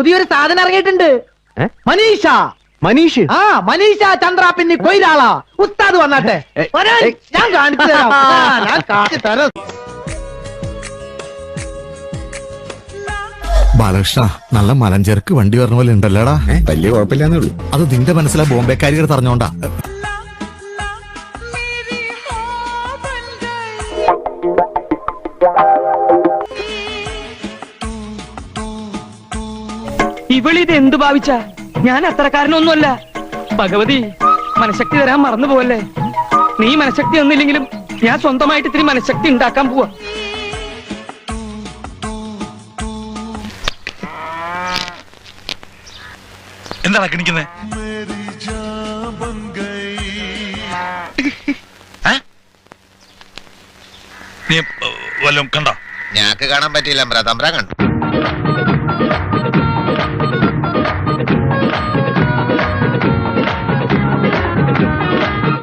പുതിയൊരു സാധനം ഇറങ്ങിയിട്ടുണ്ട്. മനീഷ. മനീഷ്? ആ, മനീഷ ചന്ദ്ര പിന്നെ കൊയിലാളാ. ഉസ്താദ് വന്നാട്ടെ. ഞാൻ കാണിച്ചു തരാം. ഞാൻ കാണിച്ചു തരാം. ബാലകൃഷ്ണ, നല്ല മലഞ്ചേർക്ക് വണ്ടി പറഞ്ഞ പോലെ ഉണ്ടല്ലോടാ. വലിയ കുഴപ്പമില്ലാന്നേ ഉള്ളൂ. അത് നിന്റെ മനസ്സിലാ ബോംബെക്കാരികൾ പറഞ്ഞോണ്ടാ. ഇവളിത് എന്ത് ഭാവിച്ച? ഞാൻ അത്രക്കാരനൊന്നുമല്ല. ഭഗവതി, മനഃശക്തി തരാൻ മറന്നു പോവല്ലേ. നീ മനഃശക്തി ഒന്നില്ലെങ്കിലും ഞാൻ സ്വന്തമായിട്ട് ഇത്തിരി മനഃശക്തി ഉണ്ടാക്കാൻ പോവാ. എന്താണ് കിണിക്കുന്നത്? നീ വല്ലതും കണ്ടോ? ഞാക്ക് കാണാൻ പറ്റിയില്ല, തമ്പ്ര കണ്ടു.